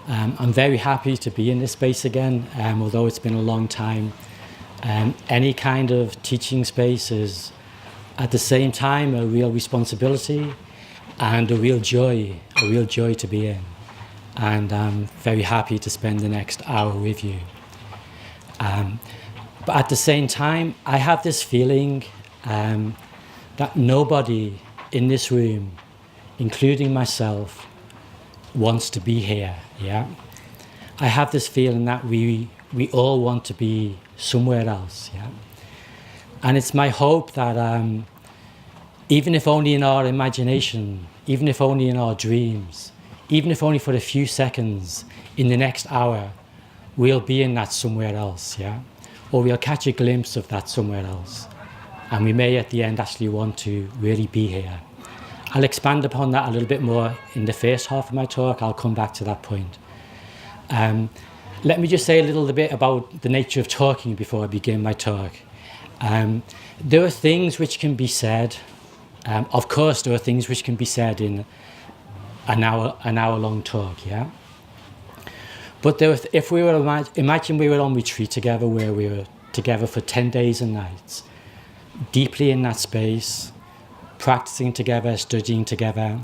I'm very happy to be in this space again, although it's been a long time. Any kind of teaching space is at the same time a real responsibility and a real joy to be in. And I'm very happy to spend the next hour with you. But at the same time, I have this feeling that nobody in this room, including myself, wants to be here. Yeah, I have this feeling that we all want to be somewhere else. Yeah, and it's my hope that even if only in our imagination, even if only in our dreams, even if only for a few seconds in the next hour, we'll be in that somewhere else. Yeah, or we'll catch a glimpse of that somewhere else, and we may at the end actually want to really be here. I'll expand upon that a little bit more in the first half of my talk. I'll come back to that point. Let me just say a little bit about the nature of talking before I begin my talk. There are things which can be said. Of course, there are things which can be said in an hour-long talk. Yeah. But if we were imagine we were on retreat together, where we were together for 10 days and nights, deeply in that space, practicing together, studying together,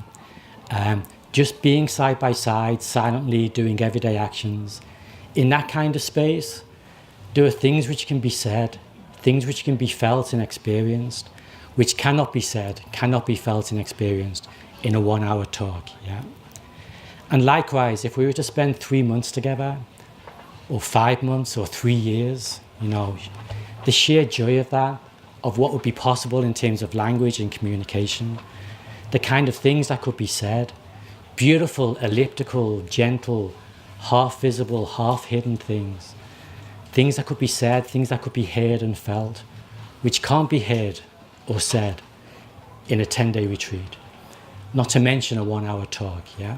just being side by side, silently doing everyday actions. In that kind of space, there are things which can be said, things which can be felt and experienced, which cannot be said, cannot be felt and experienced in a 1 hour talk. Yeah. And likewise, if we were to spend 3 months together, or 5 months, or 3 years, the sheer joy of that, of what would be possible in terms of language and communication, the kind of things that could be said, beautiful, elliptical, gentle, half visible, half hidden things that could be said, things that could be heard and felt, which can't be heard or said in a 10-day retreat, not to mention a 1 hour talk. Yeah.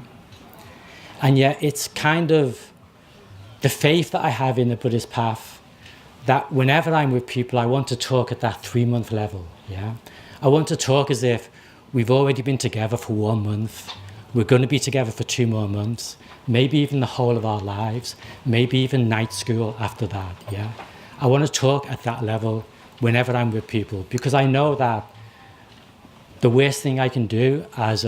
And yet it's kind of the faith that I have in the Buddhist path, that whenever I'm with people, I want to talk at that 3 month level. Yeah, I want to talk as if we've already been together for 1 month. We're going to be together for 2 more months, maybe even the whole of our lives, maybe even night school after that. Yeah, I want to talk at that level whenever I'm with people, because I know that the worst thing I can do as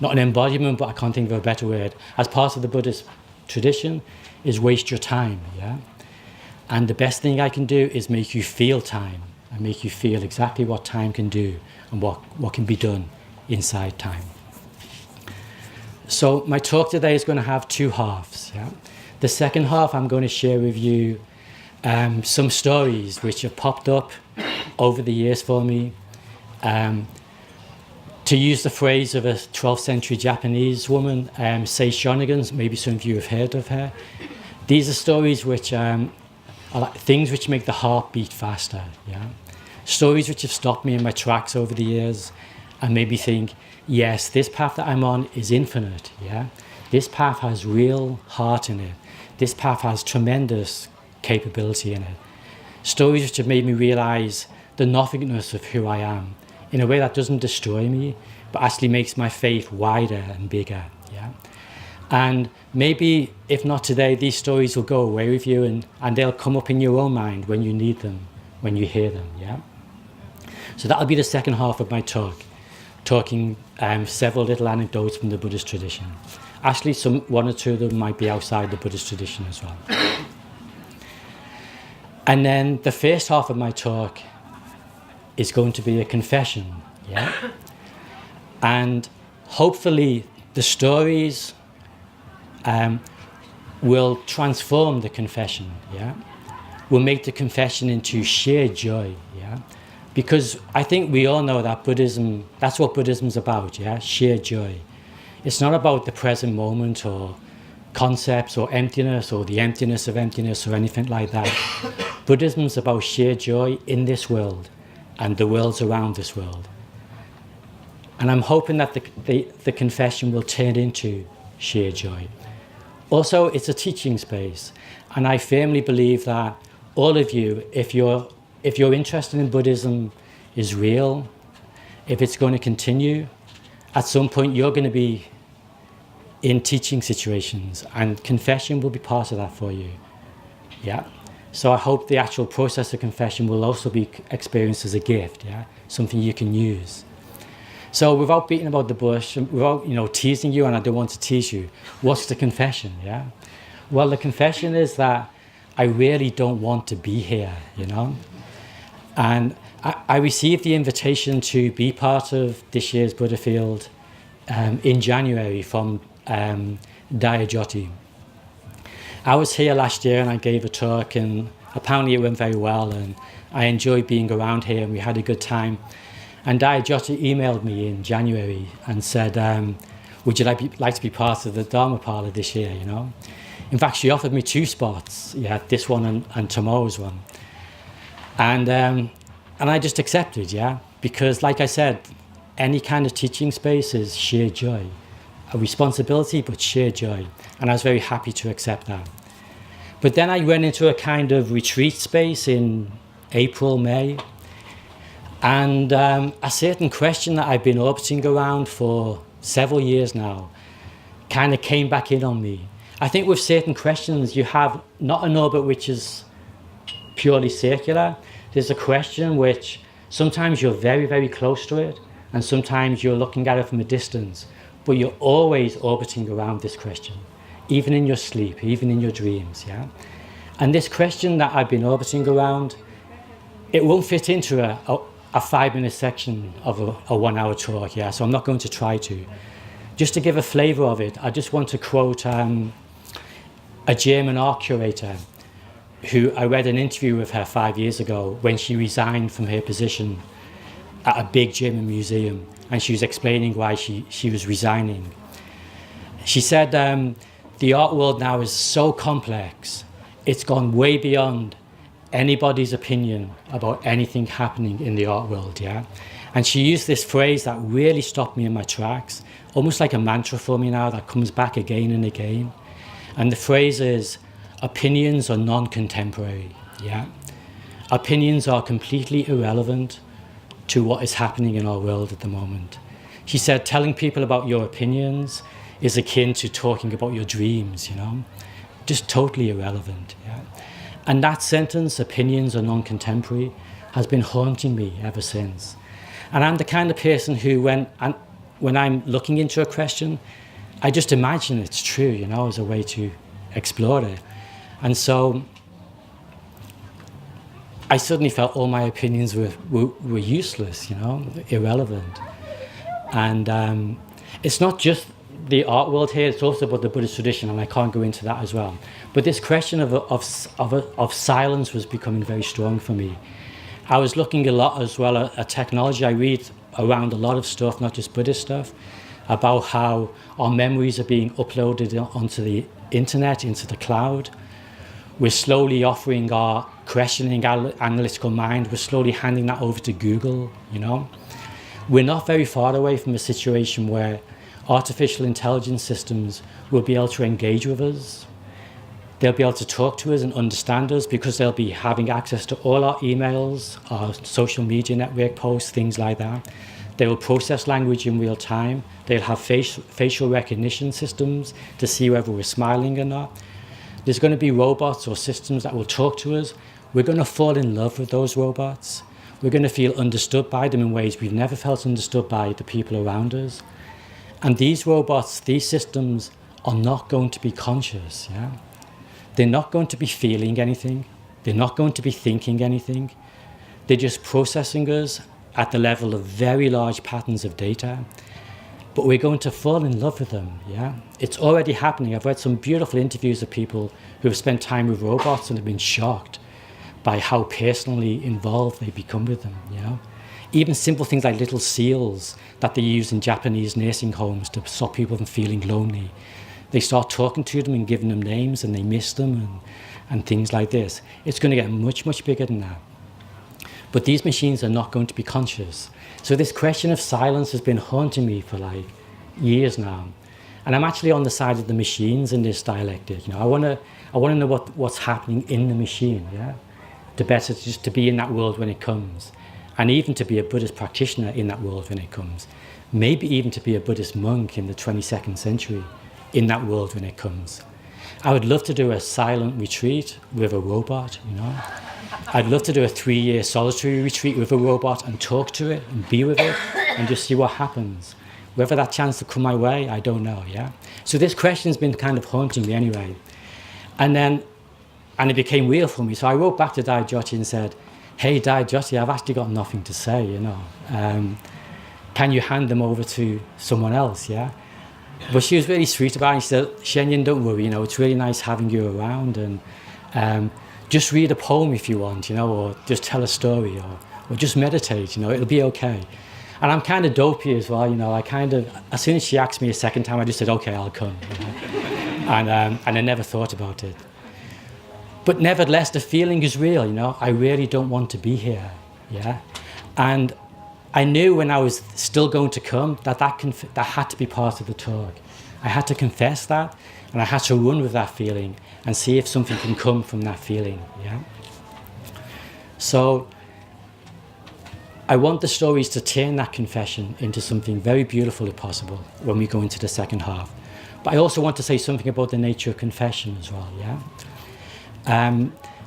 not an embodiment, but I can't think of a better word, as part of the Buddhist tradition, is waste your time. Yeah, and the best thing I can do is make you feel time and make you feel exactly what time can do and what can be done inside time. So my talk today is going to have 2 halves. Yeah, the second half I'm going to share with you some stories which have popped up over the years for me. To use the phrase of a 12th century Japanese woman, Sei Shonagon, maybe some of you have heard of her. These are stories which are like things which make the heart beat faster. Yeah, stories which have stopped me in my tracks over the years and made me think, yes, this path that I'm on is infinite. Yeah, this path has real heart in it. This path has tremendous capability in it. Stories which have made me realize the nothingness of who I am, in a way that doesn't destroy me, but actually makes my faith wider and bigger. Yeah, and maybe, if not today, these stories will go away with you, and they'll come up in your own mind when you need them, when you hear them. Yeah. So that'll be the second half of my talk, talking several little anecdotes from the Buddhist tradition. Actually, one or two of them might be outside the Buddhist tradition as well. And then the first half of my talk is going to be a confession. Yeah, and hopefully the stories will transform the confession. Yeah, will make the confession into sheer joy. Yeah, because I think we all know that Buddhism, that's what Buddhism's about. Yeah, sheer joy. It's not about the present moment or concepts or emptiness or the emptiness of emptiness or anything like that. Buddhism's about sheer joy in this world and the worlds around this world. And I'm hoping that the confession will turn into sheer joy. Also, it's a teaching space, and I firmly believe that all of you, if you're interested in Buddhism, is real, if it's going to continue, at some point you're going to be in teaching situations, and confession will be part of that for you. Yeah. So I hope the actual process of confession will also be experienced as a gift, yeah, something you can use. So without beating about the bush, without teasing you, and I don't want to tease you, what's the confession? Yeah. Well, the confession is that I really don't want to be here, and I received the invitation to be part of this year's Buddhafield in January from Dayajoti. I was here last year and I gave a talk, and apparently it went very well, and I enjoyed being around here and we had a good time. And Dayajoti emailed me in January and said, would you like to be part of the Dharma Parlour this year, In fact, she offered me 2 spots, this one and tomorrow's one. And I just accepted, because like I said, any kind of teaching space is sheer joy. A responsibility, but sheer joy. And I was very happy to accept that. But then I went into a kind of retreat space in April, May. And a certain question that I've been orbiting around for several years now kind of came back in on me. I think with certain questions, you have not an orbit which is purely circular. There's a question which sometimes you're very, very close to it, and sometimes you're looking at it from a distance, but you're always orbiting around this question, even in your sleep, even in your dreams, And this question that I've been orbiting around, it won't fit into a 5-minute section of a 1-hour talk, so I'm not going to try to. Just to give a flavour of it, I just want to quote a German art curator who I read an interview with her 5 years ago when she resigned from her position at a big German museum, and she was explaining why she was resigning. She said, the art world now is so complex, it's gone way beyond anybody's opinion about anything happening in the art world, And she used this phrase that really stopped me in my tracks, almost like a mantra for me now that comes back again and again. And the phrase is, opinions are non-contemporary, Opinions are completely irrelevant to what is happening in our world at the moment. She said, telling people about your opinions is akin to talking about your dreams, Just totally irrelevant, And that sentence, opinions are non-contemporary, has been haunting me ever since. And I'm the kind of person who, when I'm looking into a question, I just imagine it's true, as a way to explore it. And so I suddenly felt all my opinions were useless, irrelevant. And it's not just the art world here, it's also about the Buddhist tradition, and I can't go into that as well. But this question of silence was becoming very strong for me. I was looking a lot as well at technology. I read around a lot of stuff, not just Buddhist stuff, about how our memories are being uploaded onto the internet, into the cloud. We're slowly offering our questioning analytical mind, we're slowly handing that over to Google, We're not very far away from a situation where artificial intelligence systems will be able to engage with us. They'll be able to talk to us and understand us because they'll be having access to all our emails, our social media network posts, things like that. They will process language in real time. They'll have facial recognition systems to see whether we're smiling or not. There's going to be robots or systems that will talk to us. We're going to fall in love with those robots. We're going to feel understood by them in ways we've never felt understood by the people around us. And these robots, these systems are not going to be conscious, They're not going to be feeling anything. They're not going to be thinking anything. They're just processing us at the level of very large patterns of data. But we're going to fall in love with them, It's already happening. I've read some beautiful interviews of people who have spent time with robots and have been shocked by how personally involved they become with them, Even simple things like little seals that they use in Japanese nursing homes to stop people from feeling lonely. They start talking to them and giving them names, and they miss them and things like this. It's going to get much, much bigger than that. But these machines are not going to be conscious. So this question of silence has been haunting me for like years now. And I'm actually on the side of the machines in this dialectic. I want to know what's happening in the machine, To better just to be in that world when it comes. And even to be a Buddhist practitioner in that world when it comes. Maybe even to be a Buddhist monk in the 22nd century in that world when it comes. I would love to do a silent retreat with a robot, you know. I'd love to do a 3-year solitary retreat with a robot and talk to it and be with it and just see what happens. Whether that chance to come my way, I don't know, yeah? So this question's been kind of haunting me anyway. And it became real for me. So I wrote back to Dai Jyoti and said, hey, Dai Jyoti, I've actually got nothing to say, you know. Can you hand them over to someone else, yeah? But she was really sweet about it. She said, Shenyen, don't worry, you know, it's really nice having you around, and just read a poem if you want, you know, or just tell a story, or just meditate, you know, it'll be okay. And I'm kind of dopey as well, you know, as soon as she asked me a second time, I just said, okay, I'll come, you know? And I never thought about it. But nevertheless, the feeling is real, you know, I really don't want to be here, yeah? And I knew when I was still going to come that had to be part of the talk. I had to confess that, and I had to run with that feeling and see if something can come from that feeling, yeah? So I want the stories to turn that confession into something very beautiful if possible when we go into the second half. But I also want to say something about the nature of confession as well, yeah?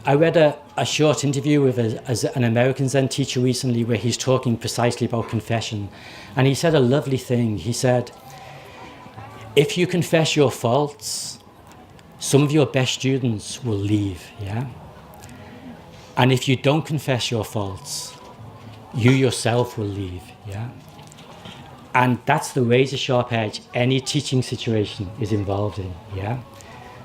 I read a short interview with an American Zen teacher recently where he's talking precisely about confession. And he said a lovely thing. He said, if you confess your faults, some of your best students will leave, yeah? And if you don't confess your faults, you yourself will leave, yeah? And that's the razor sharp edge any teaching situation is involved in, yeah?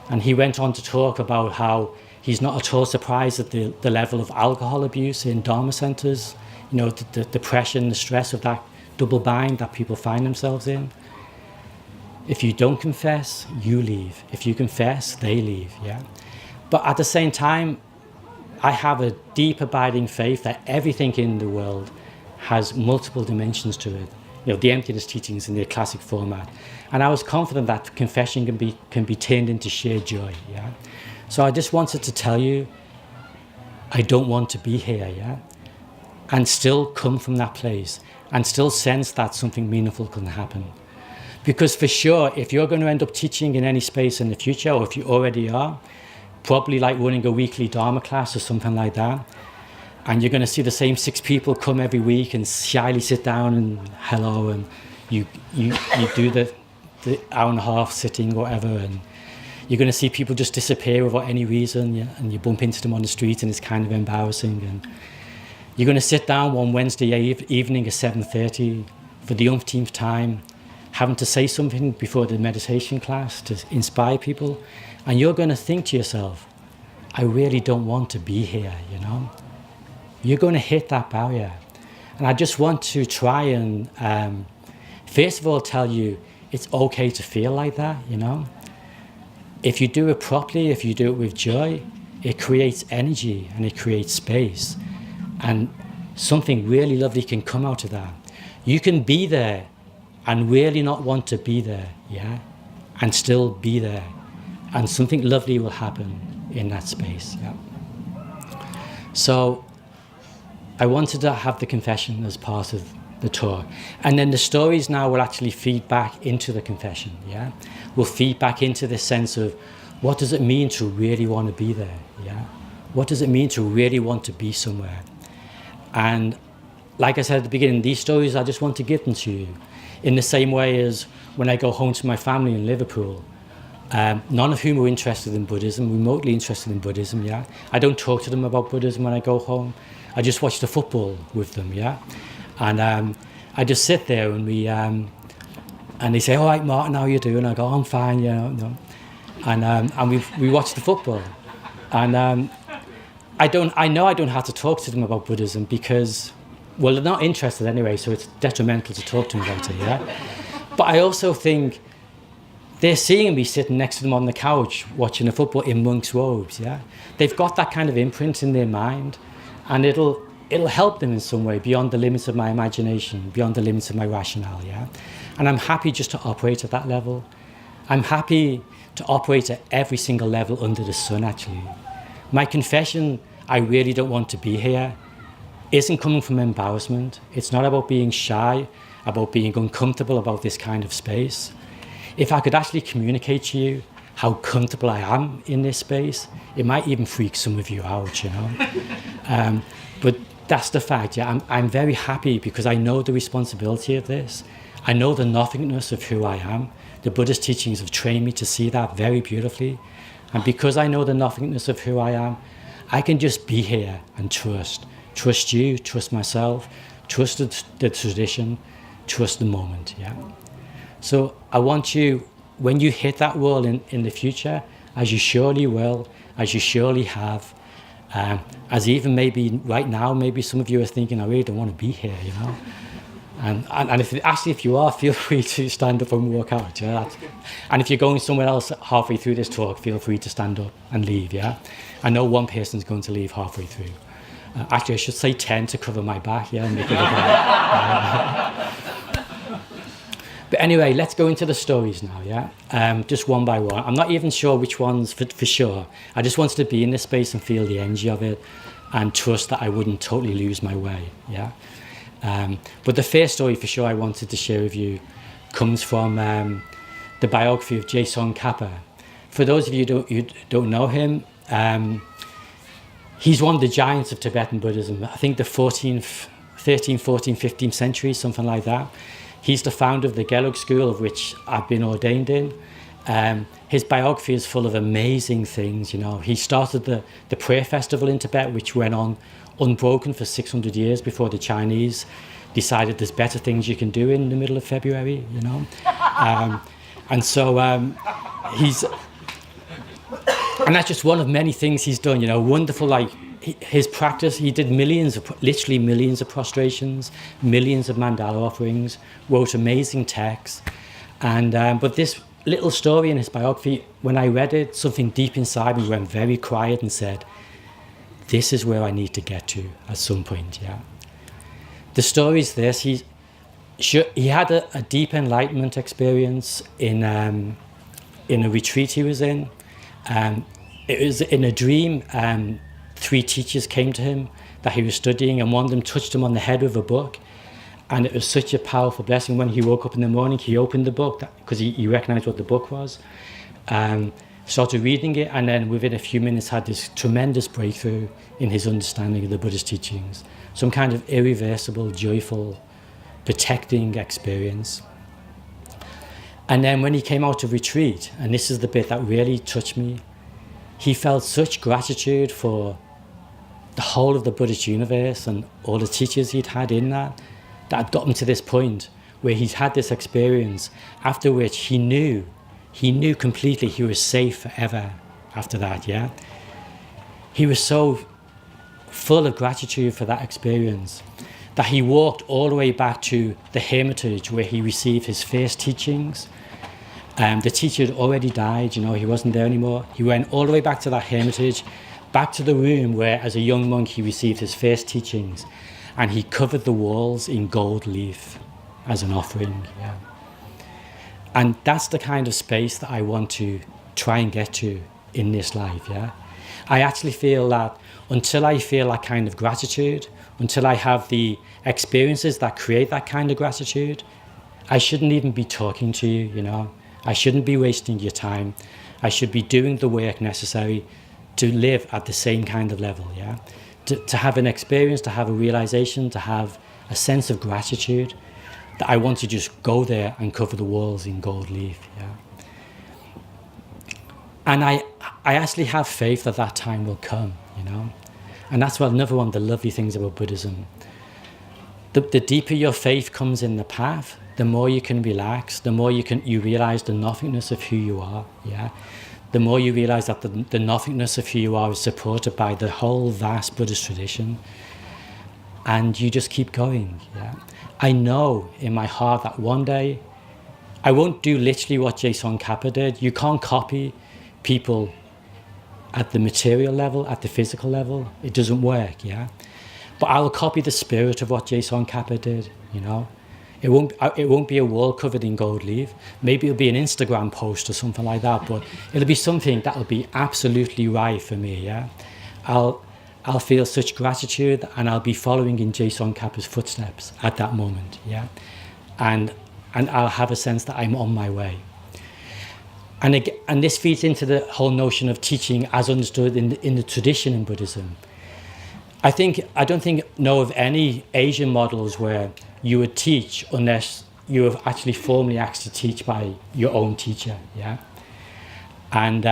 And he went on to talk about how he's not at all surprised at the level of alcohol abuse in Dharma centers, you know, the depression, the stress of that double bind that people find themselves in. If you don't confess, you leave. If you confess, they leave, yeah? But at the same time, I have a deep abiding faith that everything in the world has multiple dimensions to it. You know, the emptiness teachings in their classic format. And I was confident that confession can be turned into shared joy, yeah? So I just wanted to tell you, I don't want to be here, yeah? And still come from that place and still sense that something meaningful can happen. Because for sure, if you're going to end up teaching in any space in the future, or if you already are, probably like running a weekly Dharma class or something like that, and you're going to see the same 6 people come every week and shyly sit down and hello, and you do the hour and a half sitting or whatever, and you're going to see people just disappear without any reason, yeah? And you bump into them on the street and it's kind of embarrassing. And you're going to sit down one Wednesday evening at 7:30 for the umpteenth time, having to say something before the meditation class to inspire people, and you're going to think to yourself, I really don't want to be here, you know? You're going to hit that barrier. And I just want to try and, first of all, tell you it's okay to feel like that, you know? If you do it properly, if you do it with joy, it creates energy and it creates space. And something really lovely can come out of that. You can be there and really not want to be there, yeah? And still be there. And something lovely will happen in that space, yeah? So I wanted to have the confession as part of the tour. And then the stories now will actually feed back into the confession, yeah? Will feed back into this sense of what does it mean to really want to be there, yeah? What does it mean to really want to be somewhere? And like I said at the beginning, these stories, I just want to give them to you in the same way as when I go home to my family in Liverpool, none of whom are interested in Buddhism, remotely interested in Buddhism, yeah? I don't talk to them about Buddhism when I go home. I just watch the football with them, yeah? And I just sit there and and they say, all right, Martin, how are you doing? I go, I'm fine, yeah. No. And we watch the football. And I know I don't have to talk to them about Buddhism because, well, they're not interested anyway, so it's detrimental to talk to them about it, yeah? But I also think they're seeing me sitting next to them on the couch watching the football in monk's robes, yeah? They've got that kind of imprint in their mind, and it'll help them in some way beyond the limits of my imagination, beyond the limits of my rationale, yeah? And I'm happy just to operate at that level. I'm happy to operate at every single level under the sun, actually. My confession, I really don't want to be here, isn't coming from embarrassment. It's not about being shy, about being uncomfortable about this kind of space. if I could actually communicate to you how comfortable I am in this space, it might even freak some of you out, you know. But that's the fact, yeah. I'm very happy because I know the responsibility of this. I know the nothingness of who I am. The Buddhist teachings have trained me to see that very beautifully. And because I know the nothingness of who I am, I can just be here and trust. Trust you, trust myself, trust the tradition, trust the moment, yeah. So I want you, when you hit that wall in the future, as you surely will, as you surely have, as even maybe right now, maybe some of you are thinking, I really don't want to be here, you know. And if you are, feel free to stand up and walk out. Yeah? And if you're going somewhere else halfway through this talk, feel free to stand up and leave. Yeah, I know one person's going to leave halfway through. Actually, I should say 10 to cover my back. Yeah, but anyway, let's go into the stories now. Yeah, just one by one. I'm not even sure which ones for sure. I just wanted to be in this space and feel the energy of it, and trust that I wouldn't totally lose my way. Yeah. But the first story for sure I wanted to share with you comes from the biography of Geshe Kappa. For those of you who don't know him, he's one of the giants of Tibetan Buddhism. I think the 13th, 14th, 15th century, something like that. He's the founder of the Gelug school, of which I've been ordained in. His biography is full of amazing things. You know, he started the prayer festival in Tibet, which went on unbroken for 600 years before the Chinese decided there's better things you can do in the middle of February, you know. And so and that's just one of many things he's done, you know, wonderful, like his practice. He did literally millions of prostrations, millions of mandala offerings, wrote amazing texts. And but this little story in his biography, when I read it, something deep inside me went very quiet and said, this is where I need to get to at some point, yeah. The story is this: he had a deep enlightenment experience in a retreat he was in. It was in a dream. 3 teachers came to him that he was studying, and one of them touched him on the head with a book, and it was such a powerful blessing. When he woke up in the morning, he opened the book because he recognized what the book was. Started reading it, and then within a few minutes had this tremendous breakthrough in his understanding of the Buddhist teachings. Some kind of irreversible, joyful, protecting experience. And then when he came out of retreat, and this is the bit that really touched me, he felt such gratitude for the whole of the Buddhist universe and all the teachers he'd had in that had got him to this point where he'd had this experience, after which he knew completely he was safe forever after that, yeah? He was so full of gratitude for that experience that he walked all the way back to the hermitage where he received his first teachings. The teacher had already died, you know, he wasn't there anymore. He went all the way back to that hermitage, back to the room where as a young monk he received his first teachings, and he covered the walls in gold leaf as an offering, yeah. And that's the kind of space that I want to try and get to in this life, yeah. I actually feel that until I feel that kind of gratitude, until I have the experiences that create that kind of gratitude, I shouldn't even be talking to you, you know. I shouldn't be wasting your time. I should be doing the work necessary to live at the same kind of level, yeah. To have an experience, to have a realization, to have a sense of gratitude, that I want to just go there and cover the walls in gold leaf, yeah. And I actually have faith that that time will come, you know. And that's another one of the lovely things about Buddhism. The deeper your faith comes in the path, the more you can relax, the more you realize the nothingness of who you are, yeah. The more you realize that the nothingness of who you are is supported by the whole vast Buddhist tradition, and you just keep going, yeah. I know in my heart that one day I won't do literally what Geshe Kappa did. You can't copy people at the material level, at the physical level. It doesn't work, yeah. But I will copy the spirit of what Geshe Kappa did, you know. It won't be a wall covered in gold leaf. Maybe it'll be an Instagram post or something like that, but it'll be something that'll be absolutely right for me, yeah. I'll feel such gratitude, and I'll be following in Geshe Kappa's footsteps at that moment, yeah. And I'll have a sense that I'm on my way. And this feeds into the whole notion of teaching as understood in the tradition in Buddhism. I don't know of any Asian models where you would teach unless you have actually formally asked to teach by your own teacher. Yeah, and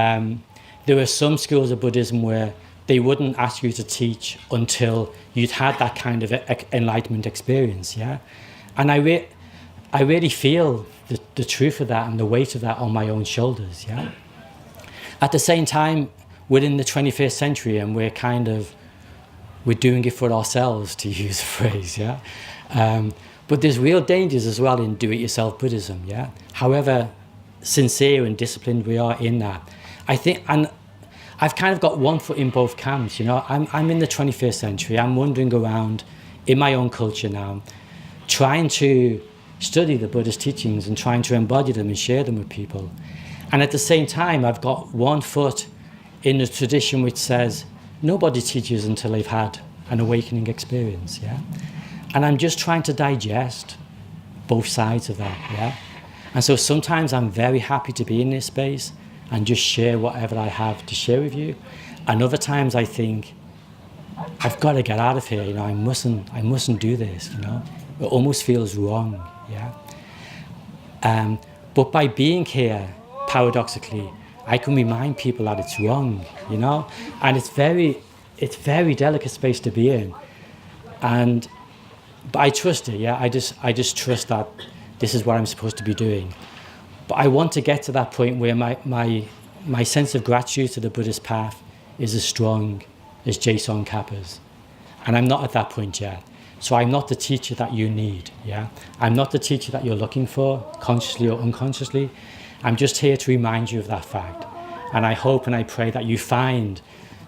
there are some schools of Buddhism where they wouldn't ask you to teach until you'd had that kind of enlightenment experience. Yeah, and I really feel the truth of that and the weight of that on my own shoulders. Yeah. At the same time, we're in the 21st century and we're doing it for ourselves, to use a phrase. Yeah. But there's real dangers as well in do-it-yourself Buddhism. Yeah. However sincere and disciplined we are in that, I think, and I've kind of got one foot in both camps. You know, I'm in the 21st century. I'm wandering around in my own culture now, trying to study the Buddhist teachings and trying to embody them and share them with people. And at the same time, I've got one foot in the tradition which says nobody teaches until they've had an awakening experience. Yeah, and I'm just trying to digest both sides of that. Yeah, and so sometimes I'm very happy to be in this space and just share whatever I have to share with you. And other times I think I've got to get out of here. You know, I mustn't do this. You know, it almost feels wrong. Yeah. But by being here, paradoxically, I can remind people that it's wrong, you know, and it's very delicate space to be in, but I trust it. Yeah, I just trust that this is what I'm supposed to be doing. But I want to get to that point where my sense of gratitude to the Buddhist path is as strong as Jason Kappa's, and I'm not at that point yet. So I'm not the teacher that you need. Yeah, I'm not the teacher that you're looking for, consciously or unconsciously. I'm just here to remind you of that fact. And I hope and I pray that you find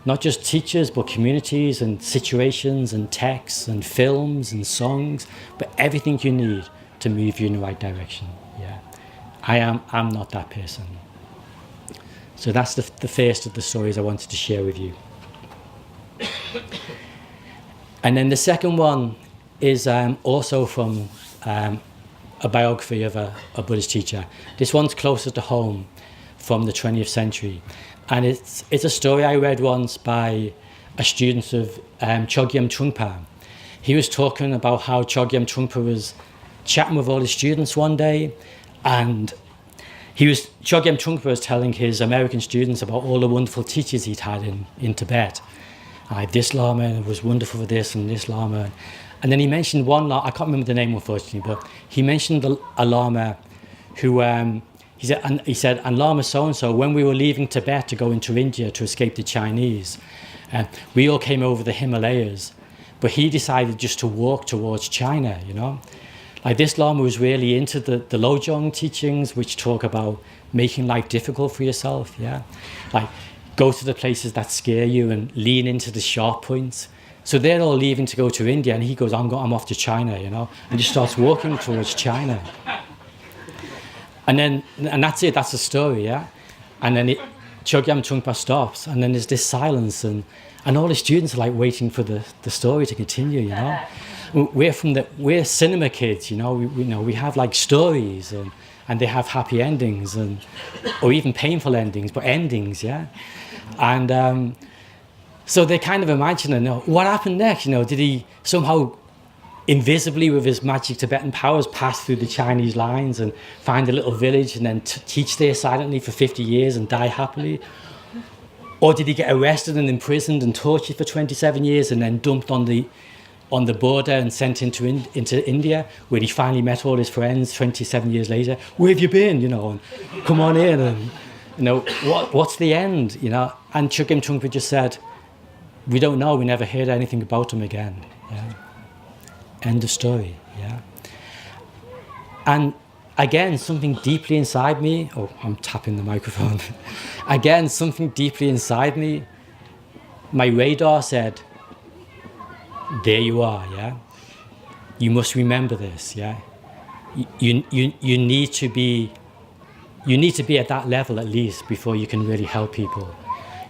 not just teachers, but communities and situations and texts and films and songs, but everything you need to move you in the right direction. Yeah, I'm not that person. So that's the first of the stories I wanted to share with you. And then the second one is also from a biography of a Buddhist teacher. This one's closer to home, from the 20th century. And it's a story I read once by a student of Chogyam Trungpa. He was talking about how Chogyam Trungpa was chatting with all his students one day, and Chogyam Trungpa was telling his American students about all the wonderful teachers he'd had in Tibet. This Lama was wonderful for this and this Lama. And then he mentioned one Lama, I can't remember the name unfortunately, but he mentioned a Lama who, he said, and Lama so-and-so, when we were leaving Tibet to go into India to escape the Chinese, we all came over the Himalayas, but he decided just to walk towards China, you know. Like this Lama was really into the Lojong teachings, which talk about making life difficult for yourself, yeah. Like, go to the places that scare you and lean into the sharp points. So they're all leaving to go to India, and he goes, I'm off to China, you know, and just starts walking towards China. And that's it, that's the story, yeah. And then Chogyam Trungpa stops, and then there's this silence, and all the students are like waiting for the story to continue, you know. We're cinema kids, you know, we have like stories, and they have happy endings, or even painful endings, but endings, yeah. And so they kind of imagine, you know, what happened next? You know, did he somehow invisibly with his magic Tibetan powers pass through the Chinese lines and find a little village and then teach there silently for 50 years and die happily? Or did he get arrested and imprisoned and tortured for 27 years and then dumped on the border and sent into India, where he finally met all his friends 27 years later? Where have you been? You know, and come on in, and you know, what's the end? You know, and Chogyam Trungpa just said, we don't know. We never heard anything about him again. Yeah. End of story. Yeah. And again, something deeply inside me. Oh, I'm tapping the microphone. Again, something deeply inside me. My radar said, there you are, yeah. You must remember this, yeah. You need to be at that level at least before you can really help people.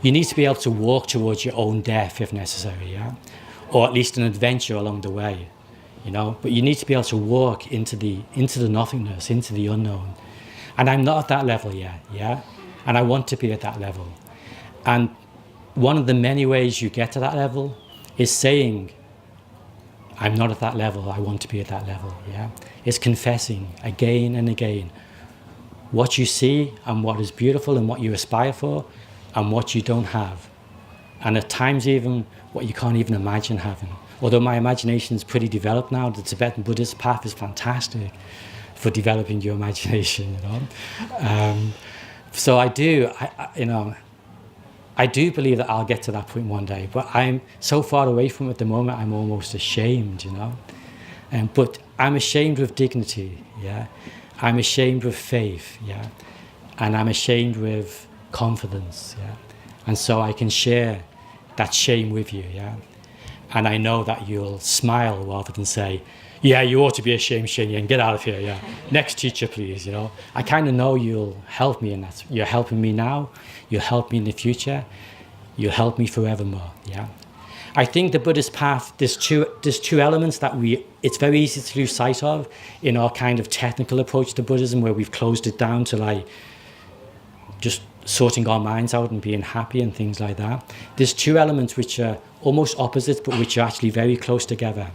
You need to be able to walk towards your own death if necessary, yeah, or at least an adventure along the way, you know. But you need to be able to walk into the nothingness, into the unknown. And I'm not at that level yet, yeah. And I want to be at that level. And one of the many ways you get to that level is saying, I'm not at that level, I want to be at that level. Yeah, it's confessing again and again what you see and what is beautiful and what you aspire for and what you don't have. And at times even what you can't even imagine having. Although my imagination is pretty developed now, the Tibetan Buddhist path is fantastic for developing your imagination, you know. So I do believe that I'll get to that point one day, but I'm so far away from it at the moment, I'm almost ashamed, you know. But I'm ashamed with dignity, yeah. I'm ashamed with faith, yeah. And I'm ashamed with confidence, yeah. And so I can share that shame with you, yeah. And I know that you'll smile rather than say, yeah, you ought to be ashamed, Shenyen, get out of here, yeah. Next teacher, please, you know. I kind of know you'll help me in that. You're helping me now, you'll help me in the future, you'll help me forevermore, yeah. I think the Buddhist path, there's two elements that it's very easy to lose sight of in our kind of technical approach to Buddhism, where we've closed it down to like just sorting our minds out and being happy and things like that. There's two elements which are almost opposites, but which are actually very close together.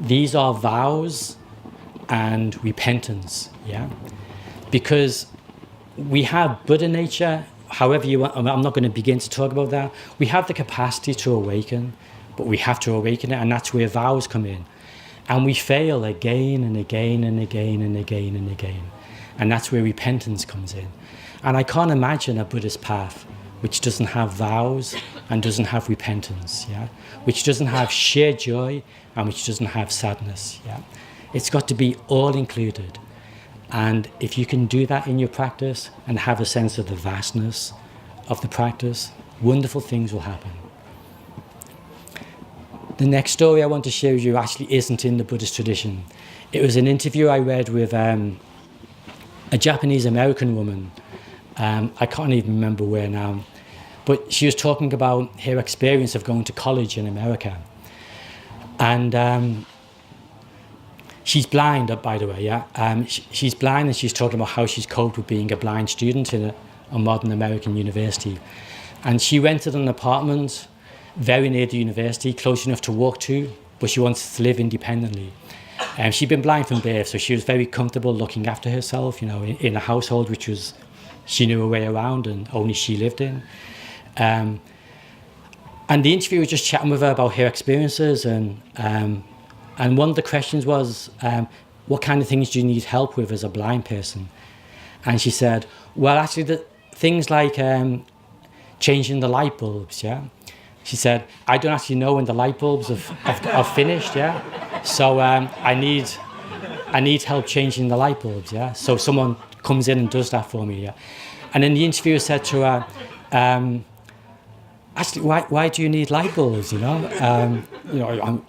These are vows and repentance, yeah? Because we have Buddha nature, however you want, I'm not going to begin to talk about that. We have the capacity to awaken, but we have to awaken it, and that's where vows come in. And we fail again and again and again and again and again. And that's where repentance comes in. And I can't imagine a Buddhist path which doesn't have vows and doesn't have repentance, yeah? Which doesn't have shared joy and which doesn't have sadness, yeah? It's got to be all included. And if you can do that in your practice and have a sense of the vastness of the practice, wonderful things will happen. The next story I want to share with you actually isn't in the Buddhist tradition. It was an interview I read with a Japanese-American woman. I can't even remember where now. But she was talking about her experience of going to college in America. And she's blind, by the way, yeah. She's blind, and she's talking about how she's coped with being a blind student in a modern American university. And she rented an apartment very near the university, close enough to walk to, but she wanted to live independently. She'd been blind from birth, so she was very comfortable looking after herself, you know, in a household which was, she knew her way around and only she lived in. And the interviewer was just chatting with her about her experiences, and one of the questions was, what kind of things do you need help with as a blind person? And she said, well, actually, the things like changing the light bulbs, yeah? She said, I don't actually know when the light bulbs are finished, yeah? So I need help changing the light bulbs, yeah? So someone comes in and does that for me, yeah? And then the interviewer said to her, actually, why do you need light bulbs, you know?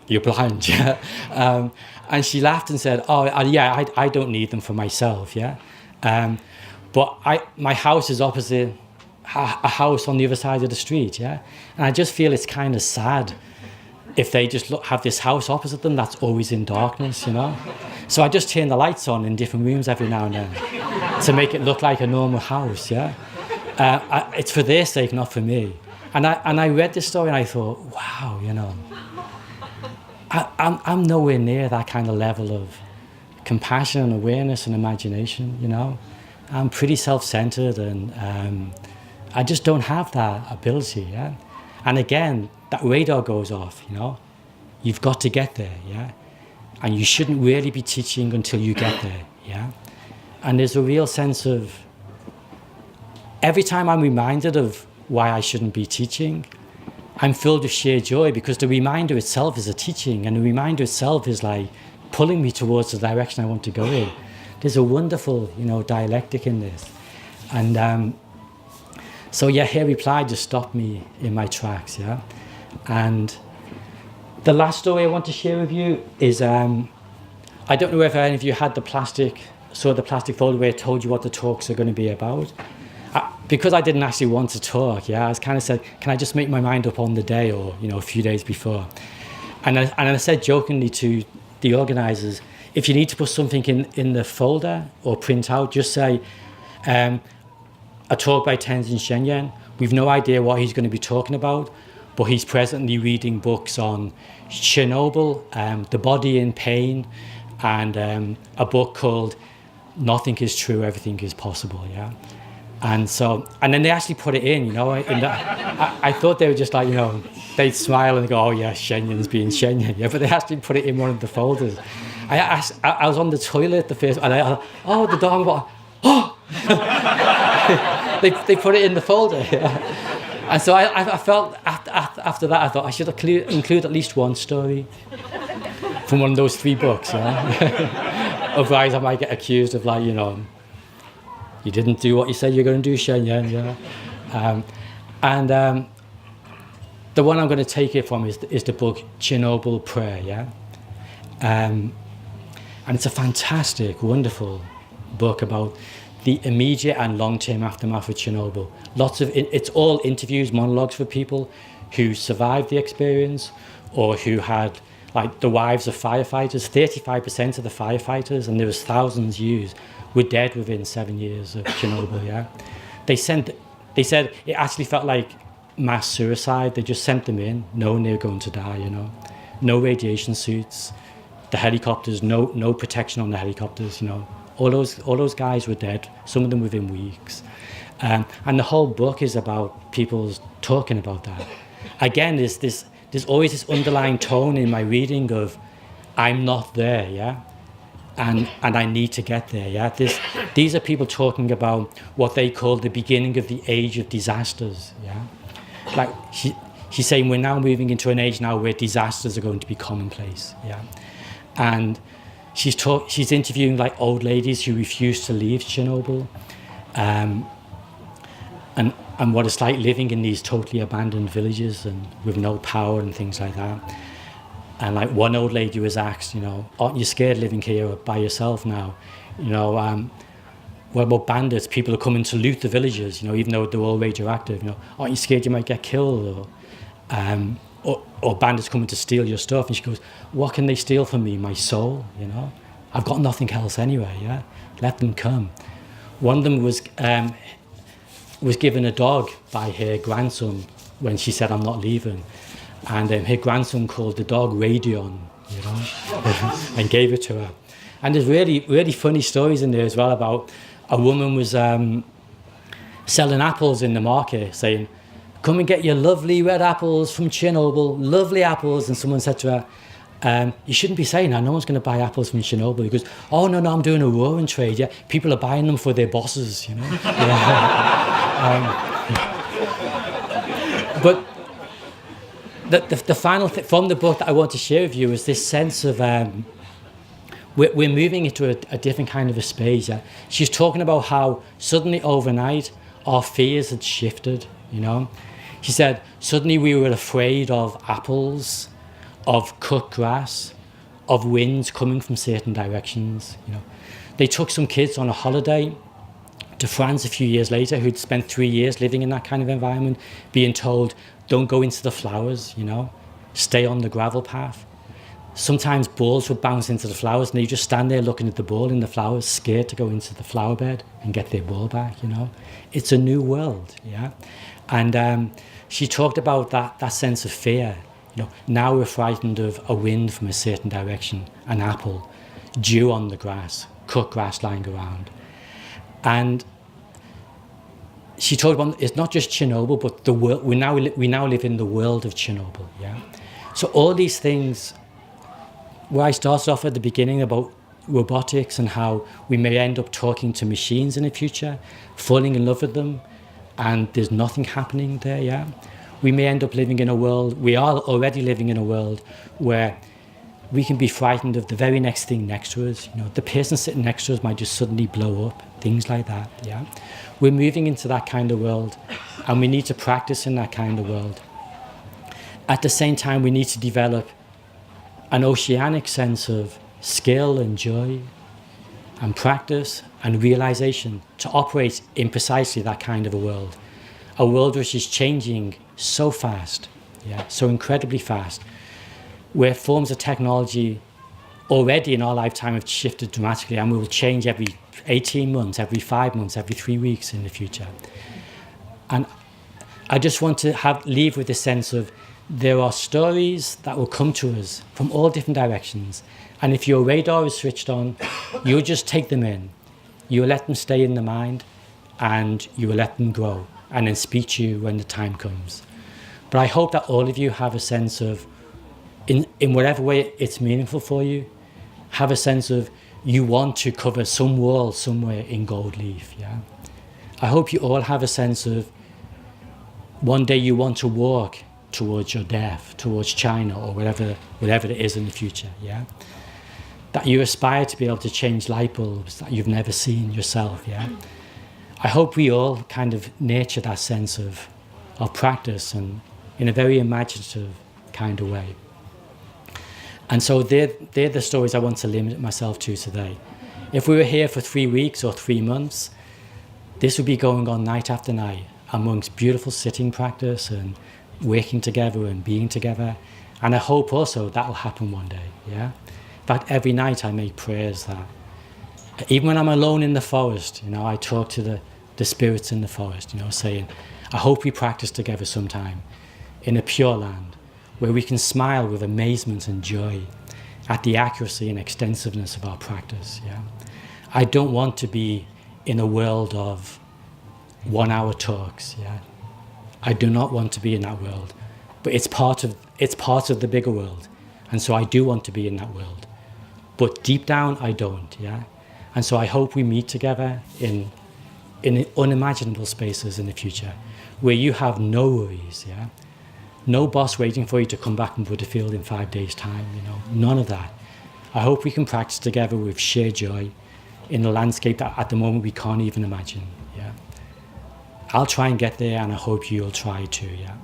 You're blind, yeah? And she laughed and said, yeah, I don't need them for myself, yeah? But my house is opposite a house on the other side of the street, yeah? And I just feel it's kind of sad if they just have this house opposite them that's always in darkness, you know? So I just turn the lights on in different rooms every now and then to make it look like a normal house, yeah? It's for their sake, not for me. And I read this story and I thought, wow, you know, I'm nowhere near that kind of level of compassion and awareness and imagination, you know? I'm pretty self-centered, and I just don't have that ability, yeah? And again, that radar goes off, you know? You've got to get there, yeah? And you shouldn't really be teaching until you get there, yeah? And there's a real sense of, every time I'm reminded of why I shouldn't be teaching, I'm filled with sheer joy, because the reminder itself is a teaching, and the reminder itself is like pulling me towards the direction I want to go in. There's a wonderful, you know, dialectic in this. And so yeah, her reply just stopped me in my tracks, yeah? And the last story I want to share with you is, I don't know if any of you had the plastic folder where it told you what the talks are going to be about. Because I didn't actually want to talk, yeah, I was kind of said, can I just make my mind up on the day, or, you know, a few days before? And I said jokingly to the organisers, if you need to put something in the folder or print out, just say, a talk by Tenzin Shenyen. We've no idea what he's going to be talking about, but he's presently reading books on Chernobyl, the body in pain, and a book called Nothing is True, Everything is Possible, yeah? And then they actually put it in, you know, I thought they were just like, you know, they'd smile and go, oh yeah, Shenyen's being Shenyen, yeah, but they actually put it in one of the folders. I was on the toilet the first, and the Dharma, they put it in the folder, yeah. And so I felt after that, I thought I should include at least one story from one of those 3 books, yeah. Otherwise I might get accused of, like, you know, you didn't do what you said you're going to do, Shenyen, yeah. The one I'm going to take it from is the book Chernobyl Prayer, yeah. And it's a fantastic, wonderful book about the immediate and long-term aftermath of Chernobyl. It's all interviews, monologues for people who survived the experience or who had, like, the wives of firefighters. 35% of the firefighters, and there was thousands used, were dead within 7 years of Chernobyl, yeah. They said it actually felt like mass suicide. They just sent them in knowing they were going to die, you know. No radiation suits, the helicopters, no protection on the helicopters, you know. All those guys were dead, some of them within weeks. And the whole book is about people talking about that. Again, there's always this underlying tone in my reading of, I'm not there, yeah? And I need to get there, yeah? These are people talking about what they call the beginning of the age of disasters, yeah? Like, she's saying we're now moving into an age now where disasters are going to be commonplace, yeah? And she's interviewing, like, old ladies who refuse to leave Chernobyl, and what it's like living in these totally abandoned villages and with no power and things like that. And, like, one old lady was asked, you know, aren't you scared living here by yourself now? You know, what about bandits? People are coming to loot the villages, you know, even though they're all radioactive. You know, aren't you scared you might get killed? Or bandits coming to steal your stuff? And she goes, what can they steal from me? My soul, you know? I've got nothing else anyway, yeah? Let them come. One of them was given a dog by her grandson when she said, I'm not leaving. And her grandson called the dog Radion, you know, and gave it to her. And there's really, really funny stories in there as well about a woman was selling apples in the market, saying, come and get your lovely red apples from Chernobyl, lovely apples. And someone said to her, you shouldn't be saying that, no one's going to buy apples from Chernobyl. He goes, oh, no, I'm doing a roaring trade, yeah. People are buying them for their bosses, you know. But the final thing from the book that I want to share with you is this sense of we're moving into a different kind of a space. Yeah? She's talking about how suddenly overnight our fears had shifted, you know. She said, suddenly we were afraid of apples, of cut grass, of winds coming from certain directions, you know. They took some kids on a holiday to France a few years later who'd spent 3 years living in that kind of environment, being told, don't go into the flowers, you know, stay on the gravel path. Sometimes balls would bounce into the flowers and they just stand there looking at the ball in the flowers, scared to go into the flower bed and get their ball back, you know. It's a new world, yeah. And she talked about that sense of fear. You know, now we're frightened of a wind from a certain direction, an apple, dew on the grass, cut grass lying around. And she talked about it's not just Chernobyl, but the world. We now live in the world of Chernobyl, yeah. So all these things, where I started off at the beginning about robotics and how we may end up talking to machines in the future, falling in love with them, and there's nothing happening there, yeah. We may end up living in a world, we are already living in a world where we can be frightened of the very next thing next to us. You know, the person sitting next to us might just suddenly blow up, things like that, yeah. We're moving into that kind of world, and we need to practice in that kind of world. At the same time, we need to develop an oceanic sense of skill and joy and practice and realization to operate in precisely that kind of a world which is changing so fast, yeah, so incredibly fast, where forms of technology already in our lifetime have shifted dramatically, and we will change every 18 months, every 5 months, every 3 weeks in the future. And I just want to leave with a sense of there are stories that will come to us from all different directions. And if your radar is switched on, you'll just take them in. You'll let them stay in the mind, and you will let them grow and then speak to you when the time comes. But I hope that all of you have a sense of, in whatever way it's meaningful for you, have a sense of you want to cover some wall somewhere in gold leaf. Yeah. I hope you all have a sense of one day you want to walk towards your death, towards China or whatever it is in the future. Yeah. That you aspire to be able to change light bulbs that you've never seen yourself. Yeah. I hope we all kind of nurture that sense of practice, and in a very imaginative kind of way. And so they're the stories I want to limit myself to today. If we were here for 3 weeks or 3 months, this would be going on night after night amongst beautiful sitting practice and working together and being together. And I hope also that will happen one day. Yeah. In fact, every night I make prayers that even when I'm alone in the forest, I talk to the spirits in the forest, saying, I hope we practice together sometime in a pure land where we can smile with amazement and joy at the accuracy and extensiveness of our practice. Yeah, I don't want to be in a world of 1-hour talks. Yeah, I do not want to be in that world, but it's part of the bigger world, and so I do want to be in that world. But deep down, I don't. Yeah, and so I hope we meet together in unimaginable spaces in the future, where you have no worries. Yeah. No boss waiting for you to come back from Buddhafield in 5 days' time, none of that. I hope we can practice together with sheer joy in a landscape that at the moment we can't even imagine. Yeah, I'll try and get there, and I hope you'll try too. Yeah.